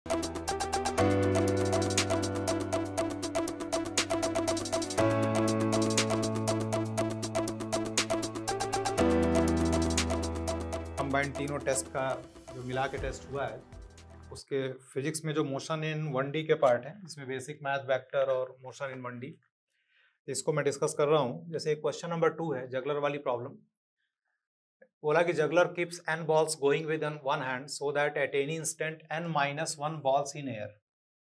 Combined तीनों test का जो मिला के टेस्ट हुआ है, उसके फिजिक्स में जो मोशन इन 1D के पार्ट हैं, इसमें बेसिक मैथ, वेक्टर और मोशन इन 1D, इसको मैं डिस्कस कर रहा हूँ। जैसे क्वेश्चन नंबर 2 है, जगलर वाली प्रॉब्लम। बोला कि juggler keeps n balls going with one hand so that at any instant n-1 balls in air।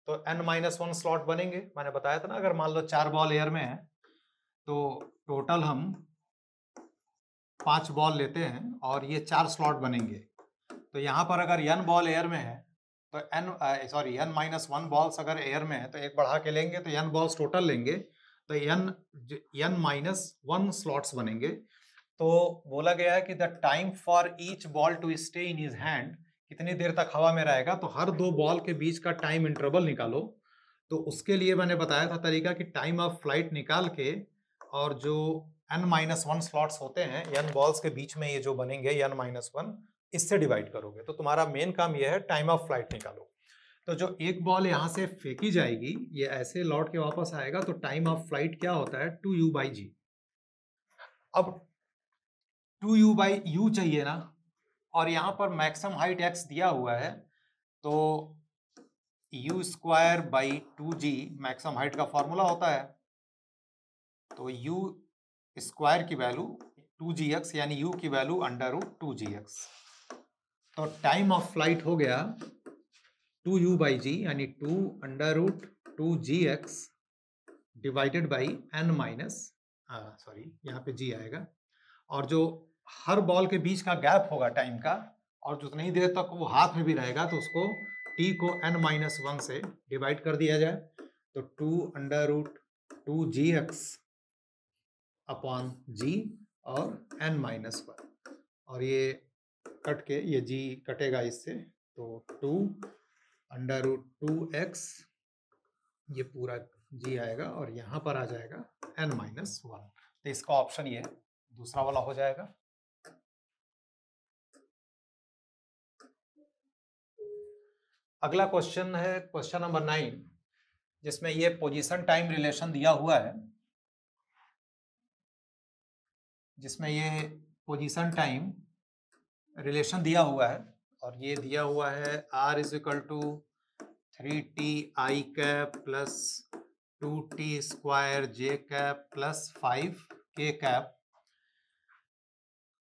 तो n-1 स्लॉट बनेंगे। मैंने बताया था ना, अगर मान लो 4 बॉल एयर में है तो टोटल हम 5 बॉल लेते हैं और ये 4 स्लॉट बनेंगे। तो यहाँ पर अगर n बॉल एयर में है तो n-1 बॉल्स अगर एयर में है तो एक बढ़ा के लेंगे तो n बॉल्स टोटल लेंगे तो n-1 स्लॉट्स बनेंगे। तो बोला गया है कि the time for each ball to stay in his hand, कितनी देर तक हवा में रहेगा। तो हर 2 बॉल के बीच का टाइम इंटरवल निकालो। तो उसके लिए मैंने बताया था तरीका कि टाइम ऑफ फ्लाइट निकाल के और जो n-1 स्लॉट्स होते हैं n बॉल्स के बीच में ये जो बनेंगे n-1, इससे डिवाइड करोगे तो तुम्हारा मेन काम यह है टाइम ऑफ फ्लाइट निकालो। तो जो एक बॉल यहाँ से फेंकी जाएगी ये ऐसे लौट के वापस आएगा, तो टाइम ऑफ फ्लाइट क्या होता है 2u/g। अब 2u/u चाहिए ना, और यहाँ पर मैक्सिमम हाइट x दिया हुआ है तो u²/2g मैक्सिमम हाइट का फॉर्मूला होता है। तो u² की वैल्यू 2gx यानी u की वैल्यू √2gx। तो टाइम ऑफ फ्लाइट हो गया 2u/g यानी 2√2gx डिवाइडेड बाई यहाँ पे g आएगा। और जो हर बॉल के बीच का गैप होगा टाइम का, और जितनी देर तक वो हाथ में भी रहेगा तो उसको t को n-1 से डिवाइड कर दिया जाए तो 2√2gx अपॉन g और n-1, और ये कट के ये g कटेगा इससे तो 2√2x ये पूरा g आएगा और यहाँ पर आ जाएगा n-1। तो इसका ऑप्शन ये दूसरा वाला हो जाएगा। अगला क्वेश्चन है क्वेश्चन नंबर 9, जिसमें ये पोजीशन टाइम रिलेशन दिया हुआ है, जिसमें ये पोजीशन टाइम रिलेशन दिया हुआ है और ये दिया हुआ है r = 3t i plus 2t² j plus 5k।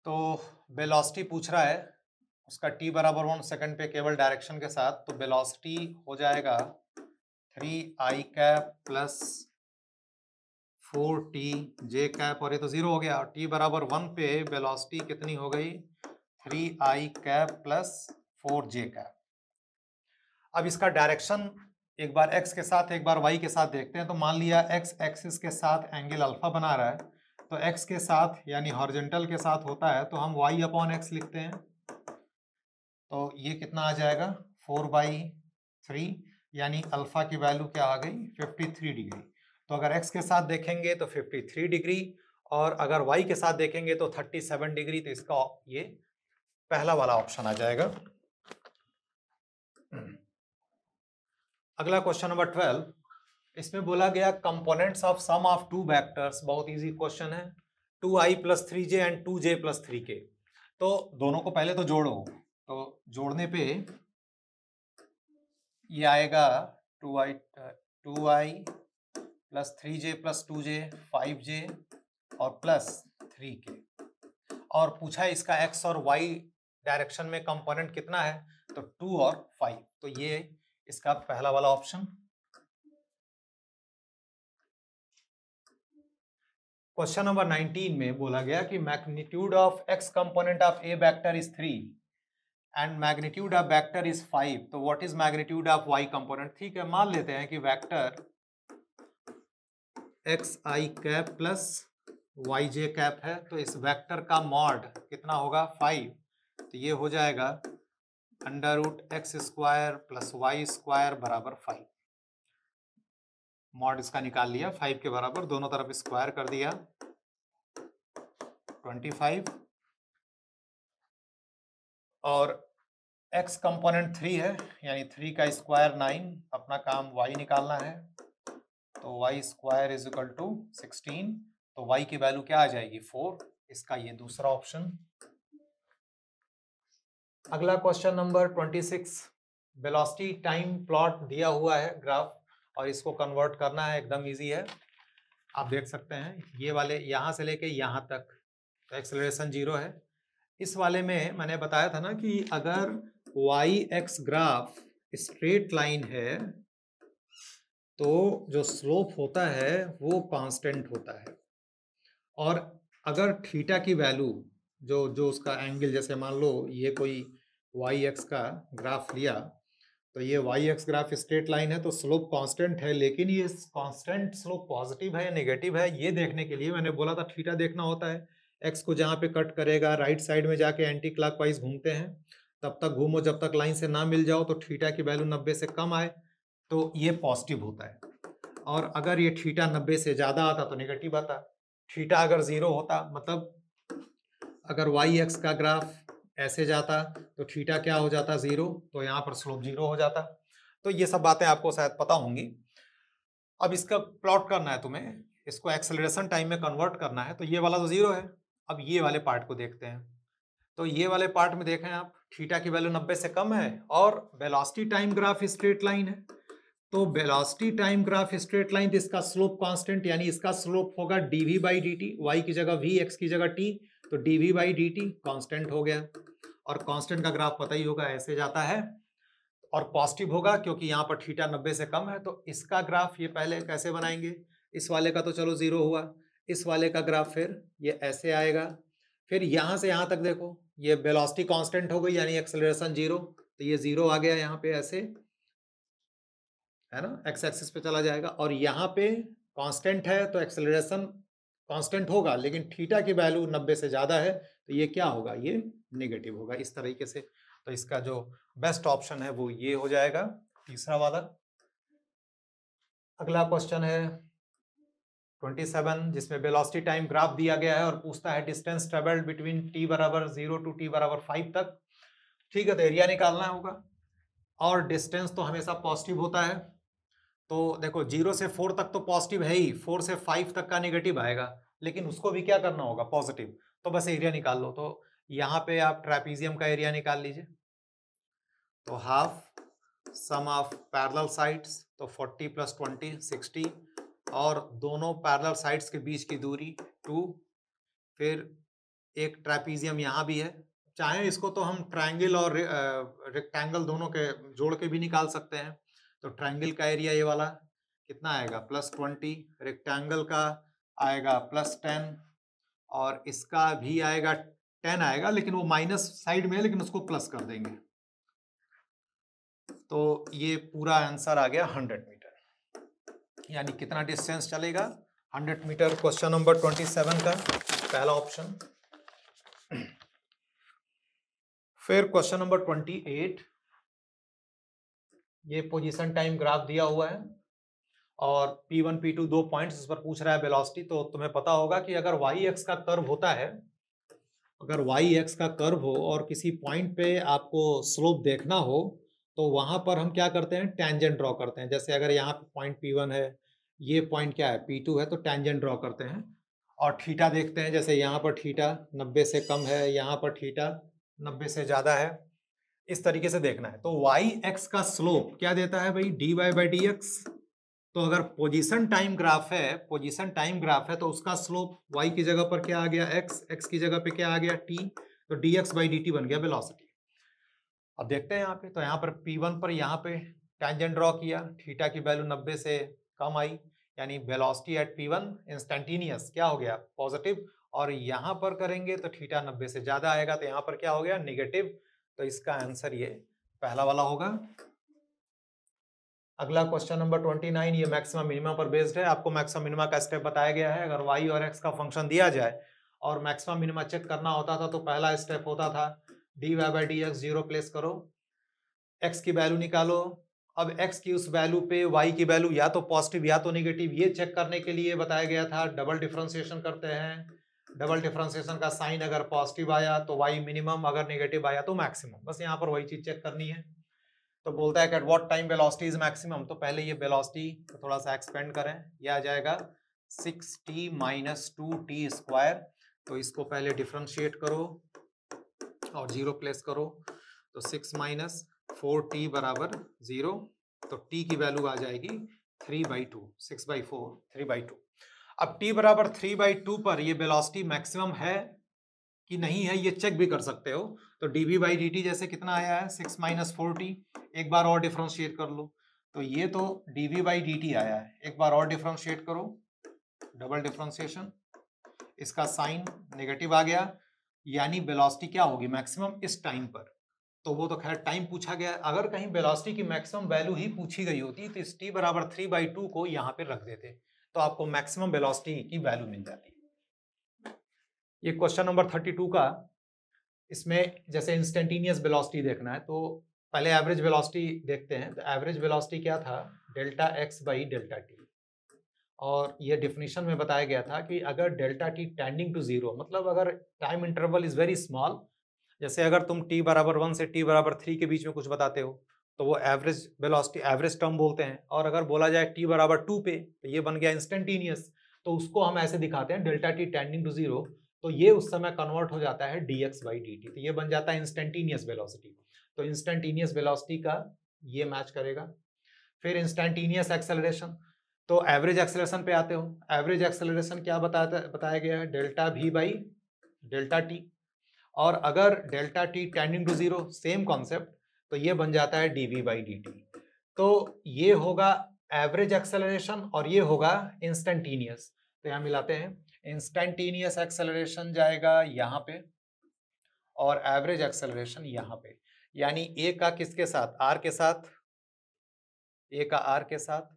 तो वेलोसिटी पूछ रहा है, उसका t बराबर 1 सेकंड पे केवल डायरेक्शन के साथ, तो वेलोसिटी हो जाएगा 3i प्लस 4t j, और ये तो 0 हो गया। और t बराबर 1 पे वेलोसिटी कितनी हो गई 3i प्लस 4j। अब इसका डायरेक्शन एक बार x के साथ एक बार y के साथ देखते हैं। तो मान लिया x एक्सिस के साथ एंगल अल्फा बना रहा है, तो x के साथ यानी हॉरिजॉन्टल के साथ होता है तो हम y/x लिखते हैं। तो ये कितना आ जाएगा 4/3, यानी अल्फा की वैल्यू क्या आ गई 53 डिग्री। तो अगर x के साथ देखेंगे तो 53 डिग्री और अगर y के साथ देखेंगे तो 37 डिग्री। तो इसका ये पहला वाला ऑप्शन आ जाएगा। अगला क्वेश्चन नंबर 12, इसमें बोला गया components of sum of 2 vectors. बहुत इजी क्वेश्चन है, 2i + 3j and 2j + 3k। तो दोनों को पहले तो जोड़ो, तो जोड़ने पे ये आएगा 2i + 3j + 2j 5j और प्लस 3k। और पूछा है इसका x और y डायरेक्शन में कंपोनेंट कितना है, तो 2 और 5। तो ये इसका पहला वाला ऑप्शन। क्वेश्चन नंबर 19 में बोला गया कि magnitude of x component of a vector is 3 and magnitude of vector is 5। तो what is magnitude of y component. ठीक है, मान लेते हैं कि वेक्टर xi प्लस yj है, तो इस वेक्टर का मॉड कितना होगा 5। तो ये हो जाएगा √x² + y² बराबर 5। मॉड इसका निकाल लिया 5 के बराबर, दोनों तरफ स्क्वायर कर दिया 25। और x कंपोनेंट 3 है, यानी 3 का स्क्वायर 9, अपना काम y निकालना है, तो y square is equal to 16, तो y की वैल्यू क्या आ जाएगी 4, इसका ये दूसरा ऑप्शन। अगला question number 26, velocity time plot दिया हुआ है ग्राफ, और इसको कन्वर्ट करना है, एकदम इजी है। आप देख सकते हैं ये वाले यहाँ से लेके यहाँ तक तो एक्सेलरेशन 0 है। इस वाले में मैंने बताया था ना कि अगर y x graph straight line है तो जो स्लोप होता है वो कांस्टेंट होता है, और अगर थीटा की वैल्यू जो जो उसका एंगल, जैसे मान लो ये कोई वाई एक्स का ग्राफ लिया, तो ये y x graph straight line है तो स्लोप कांस्टेंट है, लेकिन ये कांस्टेंट स्लोप पॉजिटिव है या नेगेटिव है ये देखने के लिए मैंने बोला था थीटा देखना होता है। एक्स को जहाँ पे कट करेगा राइट साइड में जाके एंटी क्लॉकवाइज घूमते हैं, तब तक घूमो जब तक लाइन से ना मिल जाओ, तो थीटा की वैल्यू 90 से कम आए तो ये पॉजिटिव होता है, और अगर ये थीटा 90 से ज़्यादा आता तो नेगेटिव आता। थीटा अगर 0 होता, मतलब अगर वाई एक्स का ग्राफ ऐसे जाता तो थीटा क्या हो जाता 0, तो यहाँ पर स्लोप 0 हो जाता। तो ये सब बातें आपको शायद पता होंगी। अब इसका प्लॉट करना है तुम्हें, इसको एक्सेलरेशन टाइम में कन्वर्ट करना है, तो ये वाला तो 0 है। अब ये वाले पार्ट को देखते हैं, तो ये वाले पार्ट में देखें आप, थीटा की वैल्यू 90 से कम है और velocity time graph straight line है, तो velocity time graph straight line, तो इसका स्लोप कांस्टेंट, यानी इसका स्लोप होगा dv बाई dt, y की जगह v, x की जगह t, तो dv बाई dt कांस्टेंट हो गया, और कांस्टेंट का ग्राफ पता ही होगा ऐसे जाता है और पॉजिटिव होगा क्योंकि यहाँ पर थीटा 90 से कम है। तो इसका ग्राफ ये पहले कैसे बनाएंगे, इस वाले का तो चलो 0 हुआ, इस वाले का ग्राफ फिर ये ऐसे आएगा, फिर यहाँ से यहाँ तक देखो ये वेलोसिटी कांस्टेंट हो गई यानी एक्सेलरेशन 0, तो ये 0 आ गया यहाँ पे ऐसे, है ना, एक्स एक्सिस पे चला जाएगा, और यहाँ पे कांस्टेंट है तो एक्सेलरेशन कांस्टेंट होगा, लेकिन थीटा की वैल्यू 90 से ज़्यादा है तो ये क्या होगा, ये नेगेटिव होगा इस तरीके से। तो इसका जो बेस्ट ऑप्शन है वो ये हो जाएगा, तीसरा वाला। अगला क्वेश्चन है 27, जिसमें वेलोसिटी टाइम ग्राफ दिया गया है और पूछता है डिस्टेंस ट्रेवल्ड बिटवीन t बराबर 0 टू t बराबर 5 तक। ठीक है, तो एरिया निकालना होगा, और डिस्टेंस तो हमेशा पॉजिटिव होता है, तो देखो 0 से 4 तक तो पॉजिटिव है ही, 4 से 5 तक का नेगेटिव आएगा, लेकिन उसको भी क्या करना होगा, पॉजिटिव, तो बस एरिया निकाल लो। तो यहाँ पे आप ट्रेपीजियम का एरिया निकाल लीजिए, तो half sum of parallel sides, तो 40 प्लस 20 60, और दोनों पैरेलल साइड्स के बीच की दूरी 2, फिर एक ट्रेपीजियम यहाँ भी है, चाहे इसको तो हम ट्रायंगल और रेक्टेंगल दोनों के जोड़ के भी निकाल सकते हैं। तो ट्रायंगल का एरिया ये वाला कितना आएगा प्लस 20, रेक्टेंगल का आएगा प्लस 10, और इसका भी आएगा 10 आएगा, लेकिन वो माइनस साइड में है, लेकिन उसको प्लस कर देंगे, तो ये पूरा आंसर आ गया 100 मीटर, यानी कितना डिस्टेंस चलेगा 100 मीटर। क्वेश्चन नंबर 27 का पहला ऑप्शन। फिर क्वेश्चन नंबर 28, ये पोजीशन टाइम ग्राफ दिया हुआ है और P1 P2 दो पॉइंट्स इस पर पूछ रहा है वेलोसिटी। तो तुम्हें पता होगा कि अगर वाई एक्स का कर्व होता है, अगर वाई एक्स का कर्व हो और किसी पॉइंट पे आपको स्लोप देखना हो, तो वहां पर हम क्या करते हैं, टेंजेंट ड्रॉ करते हैं। जैसे अगर यहाँ पे पॉइंट P1 है, ये पॉइंट क्या है P2 है, तो टेंजेंट ड्रॉ करते हैं, और थीटा देखते हैं, जैसे यहाँ पर थीटा 90 से कम है, यहाँ पर थीटा 90 से ज़्यादा है, इस तरीके से देखना है। तो वाई एक्स का स्लोप क्या देता है भाई, dy बाई डी एक्स। तो अगर पोजीशन टाइम ग्राफ है, पोजीशन टाइम ग्राफ है, तो उसका स्लोप y की जगह पर क्या आ गया x, x की जगह पे क्या आ गया t, तो dx बाई dt बन गया वेलोसिटी। अब देखते हैं यहाँ पे, तो यहाँ पर P1 पर यहाँ पे टेंजेंट ड्रॉ किया, थीटा की वैल्यू 90 से कम आई, यानी वेलोसिटी एट P1 इंस्टेंटेनियस क्या हो गया, पॉजिटिव, और यहाँ पर करेंगे तो थीटा 90 से ज्यादा आएगा, तो यहाँ पर क्या हो गया, नेगेटिव। तो इसका आंसर ये पहला वाला होगा। अगला क्वेश्चन नंबर 29, ये मैक्सिमम मिनिमम पर बेस्ड है। आपको मैक्सिमम मिनिमा का स्टेप बताया गया है। अगर y और x का फंक्शन दिया जाए और मैक्सिमम मिनिमा चेक करना होता था, तो पहला स्टेप होता था dy by D x 0 place करो, x की वैल्यू निकालो। अब x की उस वैल्यू पे y की वैल्यू या तो पॉजिटिव या तो नेगेटिव, ये चेक करने के लिए बताया गया था डबल डिफरेंशिएशन करते हैं, डबल डिफरेंशिएशन का साइन अगर पॉजिटिव आया तो y मिनिमम, अगर नेगेटिव आया तो मैक्सिमम। बस यहाँ पर वही चीज चेक करनी है। तो बोलता है कि at what time velocity is maximum, तो पहले ये वेलोसिटी को थोड़ा सा एक्सपेंड करें, यह आ जाएगा 6t माइनस 2t स्क्वायर। तो इसको पहले डिफरेंशिएट करो और 0 प्लेस करो, तो 6 माइनस 4t बराबर 0, तो t की वैल्यू आ जाएगी 3/2, 6/4 3/2। अब t बराबर 3/2 पर ये वेलोसिटी मैक्सिमम है कि नहीं है ये चेक भी कर सकते हो। तो dv/dt जैसे कितना आया है 6 माइनस 4t, एक बार और डिफरेंशिएट कर लो, तो ये तो dv/dt आया है, एक बार और डिफरेंशिएट करो, डबल डिफरेंशिएशन, इसका साइन नेगेटिव आ गया, यानी वेलोसिटी क्या होगी मैक्सिमम इस टाइम पर। तो वो तो खैर टाइम पूछा गया है, अगर कहीं वेलोसिटी की मैक्सिमम वैल्यू ही पूछी गई होती तो इस t बराबर 3/2 को यहाँ पे रख देते, तो आपको मैक्सिमम वेलोसिटी की वैल्यू मिल जाती। ये क्वेश्चन नंबर 32 का, इसमें जैसे इंस्टेंटेनियस वेलोसिटी देखना है तो पहले एवरेज वेलोसिटी देखते हैं। तो एवरेज वेलोसिटी क्या था, delta x by delta t, और ये डिफिनीशन में बताया गया था कि अगर डेल्टा टी टेंडिंग टू 0, मतलब अगर time interval is very small, जैसे अगर तुम t बराबर 1 से t बराबर 3 के बीच में कुछ बताते हो तो वो एवरेज वेलोसिटी, एवरेज टर्म बोलते हैं। और अगर बोला जाए t बराबर 2 पे तो ये बन गया इंस्टेंटेनियस, तो उसको हम ऐसे दिखाते हैं डेल्टा टी टेंडिंग टू 0, तो ये उस समय कन्वर्ट हो जाता है dx/dt, तो ये बन जाता है इंस्टेंटेनियस वेलोसिटी। तो इंस्टेंटेनियस वेलोसिटी का ये मैच करेगा। फिर इंस्टेंटेनियस एक्सेलरेशन, तो एवरेज एक्सेलरेशन पे आते हो। एवरेज एक्सेलरेशन क्या बताया गया है, delta v by delta t, और अगर delta t tending to 0 same concept, तो ये बन जाता है dv/dt। तो ये होगा एवरेज एक्सेलरेशन और ये होगा इंस्टेंटेनियस। तो यहाँ मिलाते हैं, इंस्टेंटेनियस एक्सेलरेशन जाएगा यहाँ पे और एवरेज एक्सेलरेशन यहाँ पे, यानी ए का किसके साथ, आर के साथ, ए का आर के साथ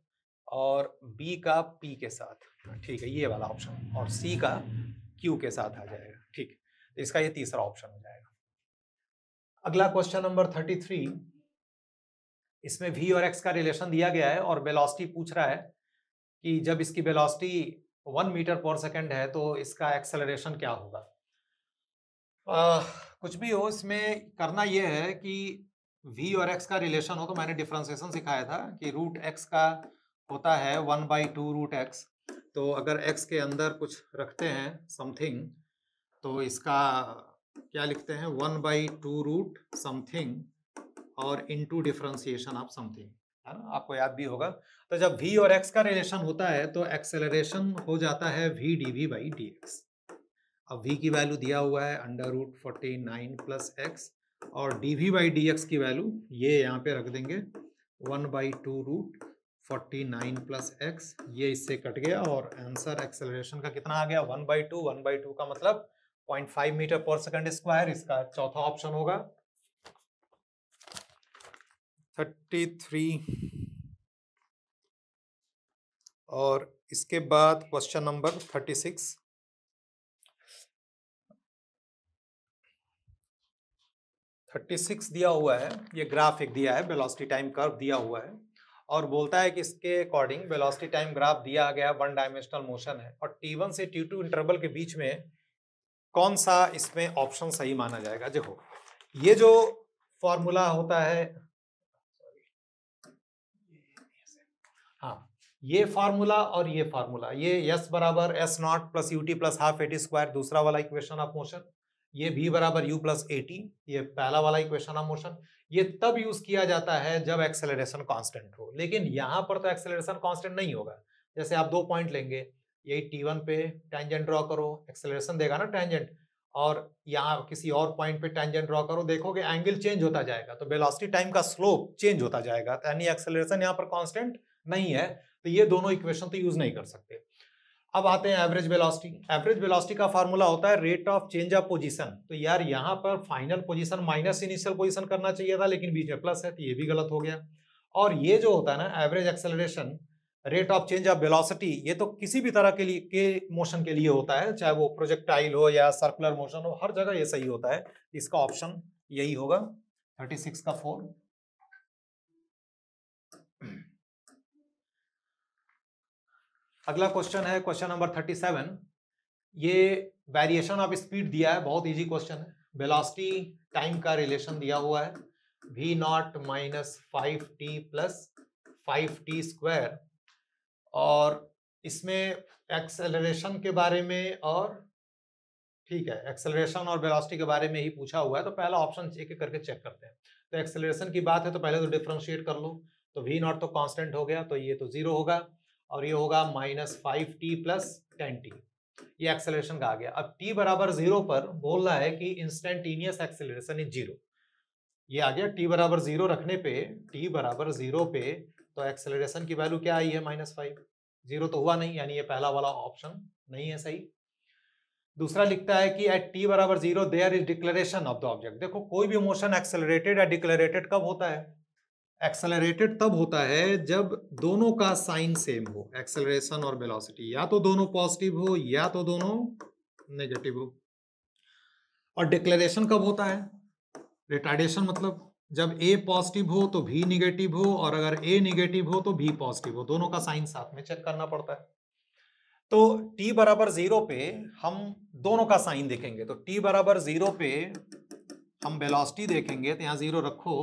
और बी का पी के साथ, ठीक है ये वाला ऑप्शन, और सी का क्यू के साथ आ जाएगा, ठीक है। तो इसका ये तीसरा ऑप्शन हो जाएगा। अगला क्वेश्चन नंबर 33, इसमें v और x का रिलेशन दिया गया है और वेलोसिटी पूछ रहा है कि जब इसकी वेलोसिटी 1 मीटर पर सेकंड है तो इसका एक्सेलरेशन क्या होगा। कुछ भी हो, इसमें करना यह है कि v और x का रिलेशन हो, तो मैंने डिफरेंशिएशन सिखाया था कि रूट x का होता है 1/2 रूट x, तो अगर x के अंदर कुछ रखते हैं समथिंग, तो इसका क्या लिखते हैं 1/2 रूट समथिंग और इनटू डिफरेंशिएशन ऑफ समथिंग, है ना, आपको याद भी होगा। तो जब v और x का रिलेशन होता है तो एक्सेलरेशन हो जाता है v dv/dx। अब v की वैल्यू दिया हुआ है √49 प्लस x, और dv/dx की वैल्यू ये यहाँ पे रख देंगे 1/2 रूट 49 प्लस x, ये इससे कट गया और आंसर एक्सेलरेशन का कितना आ गया 1/2, 1/2 का मतलब 0.5 मीटर पर सेकंड स्क्वायर, इसका चौथा ऑप्शन होगा। 33 और इसके बाद क्वेश्चन नंबर 36, दिया हुआ है, ये ग्राफ एक दिया है, वेलोसिटी टाइम कर्व दिया हुआ है और बोलता है कि इसके अकॉर्डिंग वेलोसिटी टाइम ग्राफ दिया गया वन डायमेंशनल मोशन है और t1 से t2 इंटरवल के बीच में कौन सा इसमें ऑप्शन सही माना जाएगा। देखो ये जो फॉर्मूला होता है, हाँ ये फार्मूला और ये फार्मूला, ये s बराबर s0 plus ut plus half at square दूसरा वाला इक्वेशन ऑफ मोशन, ये v बराबर u प्लस at ये पहला वाला इक्वेशन ऑफ मोशन, ये तब यूज किया जाता है जब एक्सेलरेशन कांस्टेंट हो। लेकिन यहाँ पर तो एक्सेलरेशन कांस्टेंट नहीं होगा। जैसे आप दो पॉइंट लेंगे, यही t1 पे टेंजेंट ड्रॉ करो, एक्सेलरेशन देगा ना टेंजेंट, और यहाँ किसी और पॉइंट पे टेंजेंट ड्रॉ करो, देखोगे एंगल चेंज होता जाएगा, तो वेलोसिटी टाइम का स्लोप चेंज होता जाएगा, यानी एक्सेलरेशन यहाँ पर कांस्टेंट नहीं है, तो ये दोनों इक्वेशन तो यूज नहीं कर सकते। अब आते हैं एवरेज वेलोसिटी। एवरेज वेलोसिटी का फार्मूला होता है rate of change of position. तो यार यहाँ पर final position minus initial position करना चाहिए था, लेकिन बीच में प्लस है तो ये भी गलत हो गया। और ये जो होता है ना average acceleration rate of change of velocity, ये तो किसी भी तरह के लिए के मोशन के लिए होता है, चाहे वो प्रोजेक्टाइल हो या सर्कुलर मोशन हो, हर जगह ये सही होता है। इसका ऑप्शन यही होगा 36 का 4। अगला क्वेश्चन है क्वेश्चन नंबर 37। ये वेरिएशन ऑफ स्पीड दिया है, बहुत इजी क्वेश्चन है। वेलोसिटी टाइम का रिलेशन दिया हुआ है, v not minus 5t plus 5t square, और इसमें एक्सेलरेशन के बारे में और ठीक है, एक्सेलरेशन और वेलोसिटी के बारे में ही पूछा हुआ है, तो पहला ऑप्शन एक एक करके चेक करते हैं। तो एक्सेलरेशन की बात है तो पहले तो डिफरेंशिएट कर लो, तो v नॉट तो कांस्टेंट हो गया, तो ये तो 0 होगा, और ये होगा माइनस 5t प्लस 10t, ये एक्सेलरेशन का आ गया। अब t बराबर 0 पर बोल रहा है कि इंस्टेंटेनियस एक्सेलरेशन इज 0, ये आ गया। t बराबर 0 रखने पे, t बराबर 0 पे तो एक्सेलरेशन की वैल्यू क्या आई है, -5, 0 तो हुआ नहीं, यानी ये पहला वाला ऑप्शन नहीं है सही। दूसरा लिखता है कि एट t बराबर 0 there is deceleration of the object. देखो कोई भी मोशन एक्सेलरेटेड या डिक्लेरेटेड कब होता है, एक्सेलरेटेड तब होता है जब दोनों का साइन सेम हो, एक्सेलरेशन और वेलोसिटी, या तो दोनों पॉजिटिव हो या तो दोनों नेगेटिव हो। और डिक्लेरेशन कब होता है, रिटार्डेशन मतलब जब a पॉजिटिव हो तो v निगेटिव हो, और अगर a निगेटिव हो तो v पॉजिटिव हो, दोनों का साइन साथ में चेक करना पड़ता है। तो t बराबर 0 पे हम दोनों का साइन देखेंगे, तो t बराबर 0 पे हम वेलोसिटी देखेंगे, तो यहाँ 0 रखो,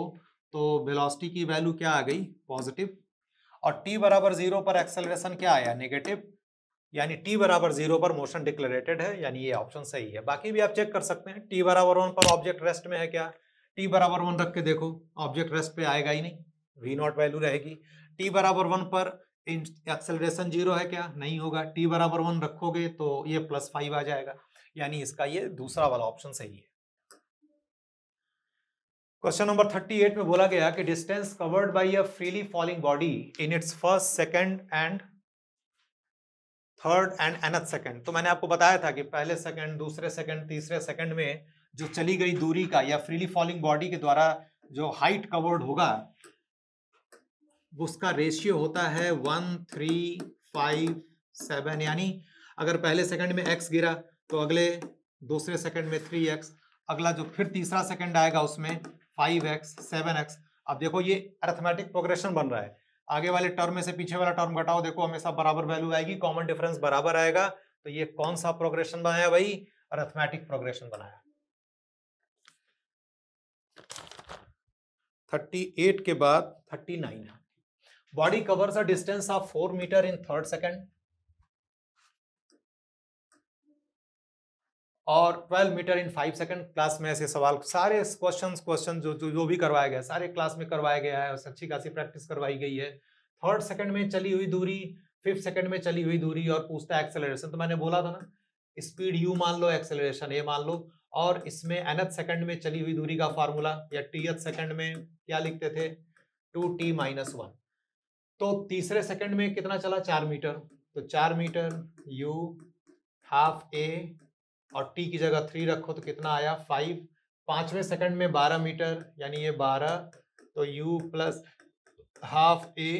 तो वेलोसिटी की वैल्यू क्या आ गई, पॉजिटिव, और t बराबर 0 पर एक्सेलरेशन क्या आया, नेगेटिव, यानी t बराबर 0 पर मोशन डिक्लेरेटेड है, यानी ये ऑप्शन सही है। बाकी भी आप चेक कर सकते हैं, t बराबर 1 पर ऑब्जेक्ट रेस्ट में है क्या, t बराबर 1 रख के देखो, ऑब्जेक्ट रेस्ट पे आएगा ही नहीं, v नॉट वैल्यू रहेगी। t बराबर 1 पर एक्सेलरेशन 0 है क्या, नहीं होगा, t बराबर 1 रखोगे तो ये +5 आ जाएगा, यानी इसका ये दूसरा वाला ऑप्शन सही है। क्वेश्चन नंबर 38 में बोला गया कि distance covered by a freely falling body in its first, second and third and nth second. तो मैंने आपको बताया था कि पहले सेकंड, दूसरे सेकंड, तीसरे सेकंड में जो चली गई दूरी का या फ्रीली फॉलिंग बॉडी के द्वारा जो हाइट कवर्ड होगा उसका रेशियो होता है 1, 3, 5, 7, यानी अगर पहले सेकंड में x गिरा तो अगले दूसरे सेकंड में 3x, अगला जो फिर तीसरा सेकंड आएगा उसमें 5x, 7x। अब देखो ये अरिथमेटिक प्रोग्रेशन बन रहा है, आगे वाले टर्म में से पीछे वाला टर्म घटाओ, देखो हमेशा बराबर वैल्यू आएगी, कॉमन डिफरेंस बराबर आएगा, तो ये कौन सा प्रोग्रेशन बनाया भाई, अरिथमेटिक प्रोग्रेशन बनाया। 38 के बाद 39, body covers a distance of 4 metre in third second और 12 मीटर इन 5 सेकंड। क्लास में ऐसे सवाल सारे क्वेश्चन जो भी करवाया गया सारे क्लास में करवाया गया है, अच्छी खासी प्रैक्टिस करवाई गई है। थर्ड सेकंड में चली हुई दूरी, फिफ्थ सेकंड में चली हुई दूरी, और पूछता है एक्सेलरेशन, तो मैंने बोला था ना, स्पीड u मान लो, एक्सेलरेशन a मान लो, और इसमें nth सेकंड में चली हुई दूरी का फार्मूला या tth सेकंड में क्या लिखते थे, 2t-1। तो तीसरे सेकंड में कितना चला, 4 मीटर, तो 4 मीटर u हाफ a और t की जगह 3 रखो तो कितना आया, 5। पांचवें सेकंड में 12 मीटर, यानी ये 12, तो u प्लस हाफ a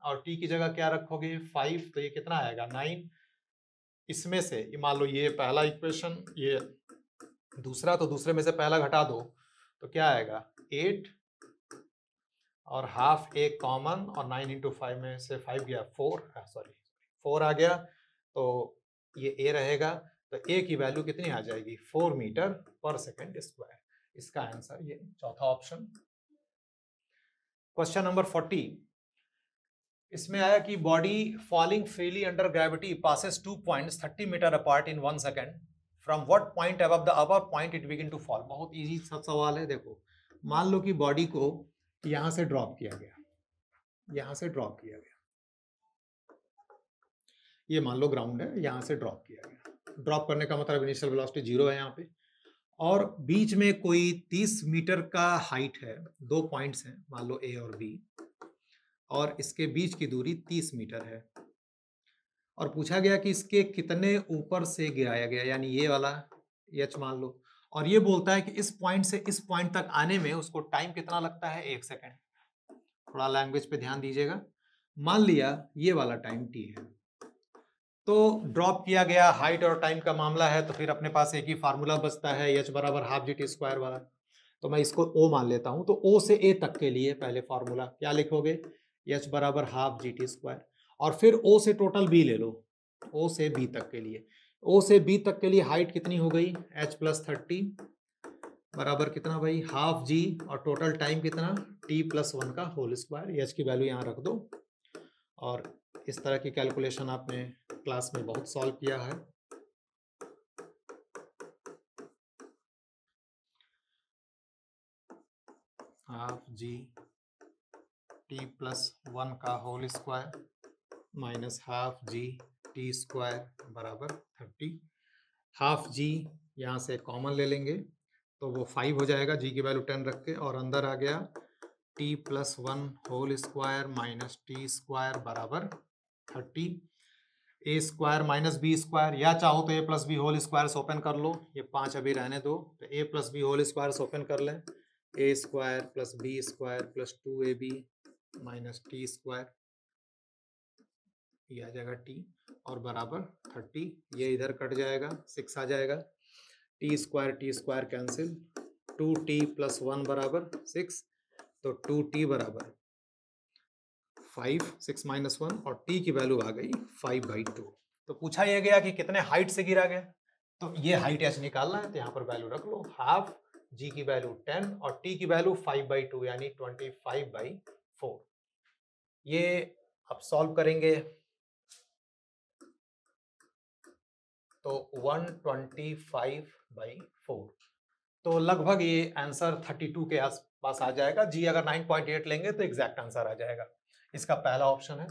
और t की जगह क्या रखोगे, 5, तो ये कितना आएगा, 9। इसमें से ये मान लो ये पहला इक्वेशन, ये दूसरा, तो दूसरे में से पहला घटा दो तो क्या आएगा, 8, और हाफ a कॉमन, और 9 इंटू 5 में से 5 गया 4, सॉरी 4 आ गया, तो ये a रहेगा, तो a की वैल्यू कितनी आ जाएगी, 4 मीटर पर सेकंड स्क्वायर। इसका आंसर ये चौथा ऑप्शन। क्वेश्चन नंबर 40, इसमें आया कि body falling freely under gravity passes 2 points 30 metre apart in 1 second, from what point above the upper point it begin to fall. बहुत इजी सा सवाल है। देखो मान लो कि बॉडी को यहां से ड्रॉप किया गया, यहां से ड्रॉप किया गया, ये मान लो ग्राउंड है, यहां से ड्रॉप किया गया, ड्रॉप करने का मतलब इनिशियल वेलोसिटी 0 है यहाँ पे, और बीच में कोई 30 मीटर का हाइट है, 2 पॉइंट्स हैं मान लो A और B, और इसके बीच की दूरी 30 मीटर है, और पूछा गया कि इसके कितने ऊपर से गिराया गया, यानी ये वाला H मान लो, और ये बोलता है कि इस पॉइंट से इस पॉइंट तक आने में उसको टाइम कितना लगता है, 1 सेकंड। थोड़ा लैंग्वेज पे ध्यान दीजिएगा। मान लिया ये वाला टाइम t है, तो ड्रॉप किया गया, हाइट और टाइम का मामला है, तो फिर अपने पास एक ही फार्मूला बचता है, h बराबर हाफ gt स्क्वायर वाला, तो मैं इसको O मान लेता हूं। तो O से A तक के लिए पहले फार्मूला क्या लिखोगे, h बराबर हाफ gt स्क्वायर, और फिर O से टोटल B ले लो, O से B तक के लिए, ओ से बी तक के लिए हाइट कितनी हो गई, h प्लस 30 बराबर कितना भाई, हाफ जी, और टोटल टाइम कितना, t प्लस 1 का होल स्क्वायर। h की वैल्यू यहाँ रख दो, और इस तरह की कैलकुलेशन आपने क्लास में बहुत सॉल्व किया है। हाफ जी टी प्लस 1 का whole square minus half g t square बराबर 30। हाफ जी यहाँ से कॉमन ले लेंगे तो वो 5 हो जाएगा, जी की वैल्यू 10 रख के, और अंदर आ गया T plus 1 whole square minus T square बराबर 30। A square minus B square, या चाहो तो A plus B whole square से ओपन कर लो, ये 5 अभी रहने दो, तो A plus B whole square से ओपन कर लें, A square plus B square plus 2ab minus T square, ये आ जाएगा टी, और बराबर 30। ये इधर कट जाएगा, 6 आ जाएगा, T square cancel, 2t plus 1 बराबर 6, तो 2t बराबर 5, 6 माइनस 1, और t की वैल्यू आ गई 5/2। तो पूछा यह गया कि कितने हाइट से गिरा गया, तो ये हाइट h निकालना है, तो यहाँ पर वैल्यू रख लो, हाफ, g की वैल्यू 10 और t की वैल्यू 5/2 यानी 25/4। ये अब सॉल्व करेंगे तो 125/4, तो लगभग ये आंसर 32 के आसपास आ जाएगा। जी अगर 9.8 लेंगे तो एग्जैक्ट आंसर आ जाएगा, इसका पहला ऑप्शन है।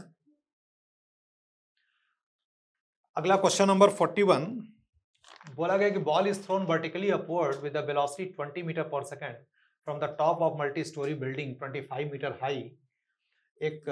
अगला क्वेश्चन नंबर 41, बोला गया कि ball is thrown vertically upward with the velocity 20 metre per second from the top of multi storey building 25 metre high. एक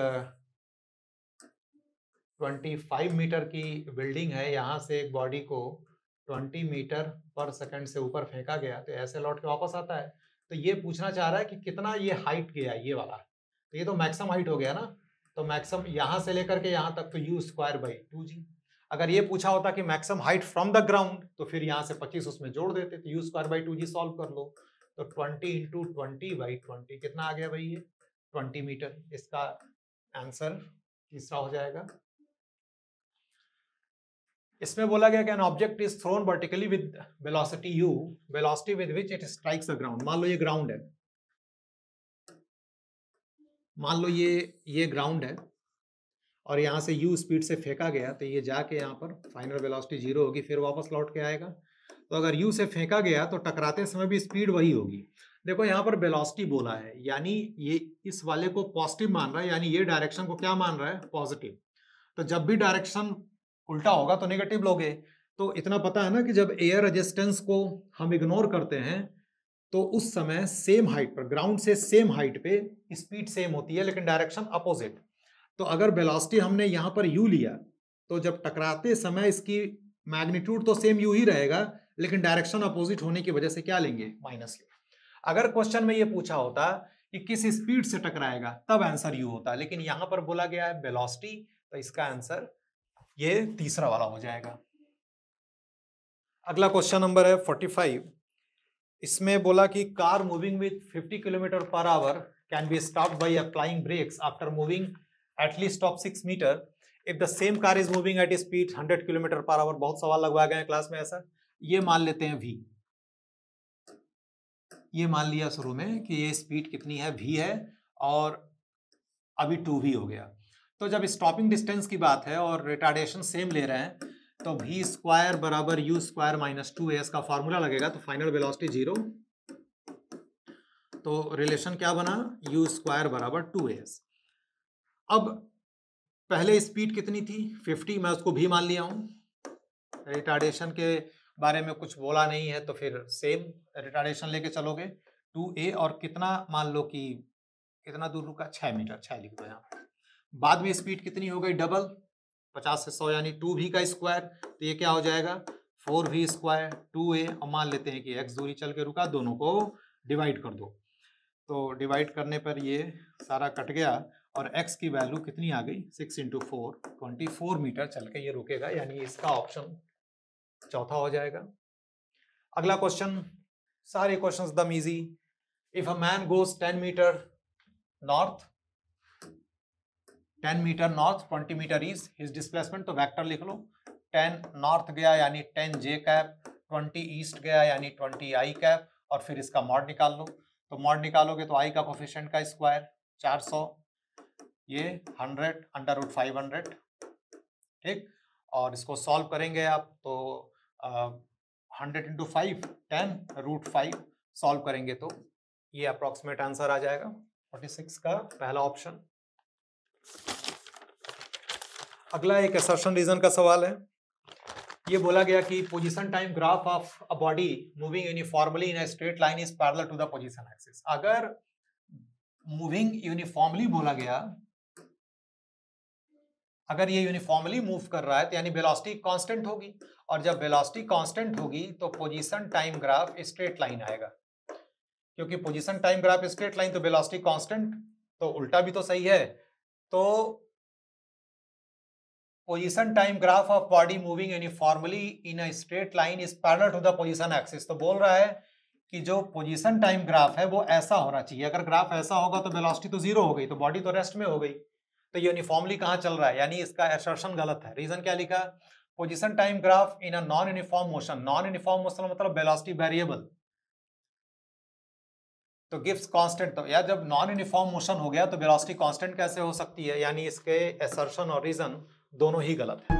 25 मीटर की बिल्डिंग है, यहाँ से एक बॉडी को 20 मीटर पर सेकंड से ऊपर फेंका गया, तो ऐसे लौट के वापस आता है। तो ये पूछना चाह रहा है कि कितना ये हाइट गया, ये वाला, तो ये तो मैक्सिमम हाइट हो गया ना, तो मैक्सिमम यहाँ से लेकर के यहाँ तक तो u स्क्वायर बाई 2g। अगर ये पूछा होता कि maximum height from the ground, तो फिर यहाँ से 25 उसमें जोड़ देते, तो u square by 2g solve कर लो, तो 20 इंटू 20/20 कितना आ गया भाई, ये 20 मीटर। इसका आंसर तीसरा हो जाएगा। इसमें बोला गया कि an object is thrown vertically with velocity u, velocity with which it strikes the ground. मान लो ये ग्राउंड है, मान लो ये ग्राउंड है, और यहाँ से u स्पीड से फेंका गया, तो ये जाके यहाँ पर फाइनल वेलोसिटी 0 होगी, फिर वापस लौट के आएगा। तो अगर u से फेंका गया तो टकराते समय भी स्पीड वही होगी। देखो यहाँ पर वेलोसिटी बोला है, यानी ये इस वाले को पॉजिटिव मान रहा है, यानी ये डायरेक्शन को क्या मान रहा है, पॉजिटिव। तो जब भी डायरेक्शन उल्टा होगा तो नेगेटिव लोगे। तो इतना पता है ना कि जब एयर रेजिस्टेंस को हम इग्नोर करते हैं तो उस समय सेम हाइट पर, ग्राउंड से सेम हाइट पे स्पीड सेम होती है लेकिन डायरेक्शन अपोजिट। तो अगर वेलोसिटी हमने यहाँ पर u लिया, तो जब टकराते समय इसकी मैग्नीट्यूड तो सेम u ही रहेगा, लेकिन डायरेक्शन अपोजिट होने की वजह से क्या लेंगे, माइनस लेंगे। अगर क्वेश्चन में ये पूछा होता कि किस स्पीड से टकराएगा, तब आंसर u होता, लेकिन यहाँ पर बोला गया है वेलोसिटी, तो इसका आंसर ये तीसरा वाला हो जाएगा। अगला क्वेश्चन नंबर है 45, इसमें बोला कि car moving with 50 kilometre per hour can be stopped by applying brakes after moving at least of 6 metre if the same car is moving at speed 100 kilometre per hour. बहुत सवाल लगवा गए हैं class में ऐसा। ये मान लेते हैं v, ये मान लिया शुरू में कि ये स्पीड कितनी है, v है, और अभी 2v हो गया। तो जब स्टॉपिंग डिस्टेंस की बात है और रिटार्डेशन सेम ले रहे हैं, तो v स्क्वायर बराबर u स्क्वायर माइनस 2as का फॉर्मूला लगेगा, तो फाइनल वेलोसिटी 0, तो रिलेशन क्या बना, u स्क्वायर बराबर 2as। अब पहले स्पीड कितनी थी, 50, मैं उसको v मान लिया हूं। रिटार्डेशन के बारे में कुछ बोला नहीं है, तो फिर सेम रिटार्डेशन लेके चलोगे, 2a, और कितना मान लो कि कितना दूर रुका, 6 मीटर, 6 लिख दो यहाँ। बाद में स्पीड कितनी हो गई, डबल, 50 से 100 यानी 2v का स्क्वायर, तो ये क्या हो जाएगा 4v स्क्वायर 2a, और मान लेते हैं कि x दूरी चल के रुका, दोनों को डिवाइड कर दो, तो डिवाइड करने पर ये सारा कट गया, और x की वैल्यू कितनी आ गई, 6 इंटू 4, 24 मीटर चल के ये रुकेगा, यानी इसका ऑप्शन चौथा हो जाएगा। अगला क्वेश्चन, सारे क्वेश्चंस दम easy. If a man goes 10 metre north, 10 metre north, 20 metre east, his displacement, तो वेक्टर लिख लो, 10 नॉर्थ गया यानी 10 जे कैप, 20 ईस्ट गया यानी 20 आई कैप, और फिर इसका मॉड निकाल लो। तो मॉड निकालोगे तो आई का कोफिशिएंट का स्क्वायर 400, ये 100 अंडर रूट 500, ठीक। और इसको सॉल्व करेंगे आप तो 100 इंटू 5 10 रूट 5 सॉल्व करेंगे तो ये अप्रोक्सीमेट आंसर आ जाएगा 46 का पहला ऑप्शन। अगला एक असर्शन रीजन का सवाल है। ये बोला गया कि position time graph of a body moving uniformly in a straight line is parallel to the position axis. अगर मूविंग यूनिफॉर्मली बोला गया, अगर ये यूनिफॉर्मली मूव कर रहा है तो यानी वेलोसिटी कांस्टेंट होगी, और जब वेलोसिटी कांस्टेंट होगी तो position time graph straight line आएगा, क्योंकि position time graph straight line तो वेलोसिटी कांस्टेंट, तो उल्टा भी तो सही है। तो position time graph of body moving uniformly in a straight line is parallel to the position axis. तो बोल रहा है कि जो पोजीशन टाइम ग्राफ है वो ऐसा होना चाहिए। अगर ग्राफ ऐसा होगा तो वेलोसिटी तो जीरो हो गई, तो बॉडी तो रेस्ट में हो गई, तो यूनिफॉर्मली कहाँ चल रहा है, यानी इसका असर्शन गलत है। रीजन क्या लिखा, position time graph in a non uniform motion. Non uniform motion मतलब वेलोसिटी वेरिएबल, तो गिव्स कांस्टेंट। तो यार जब नॉन यूनिफॉर्म मोशन हो गया तो वेलोसिटी कांस्टेंट कैसे हो सकती है, यानी इसके असर्शन और रीजन दोनों ही गलत है।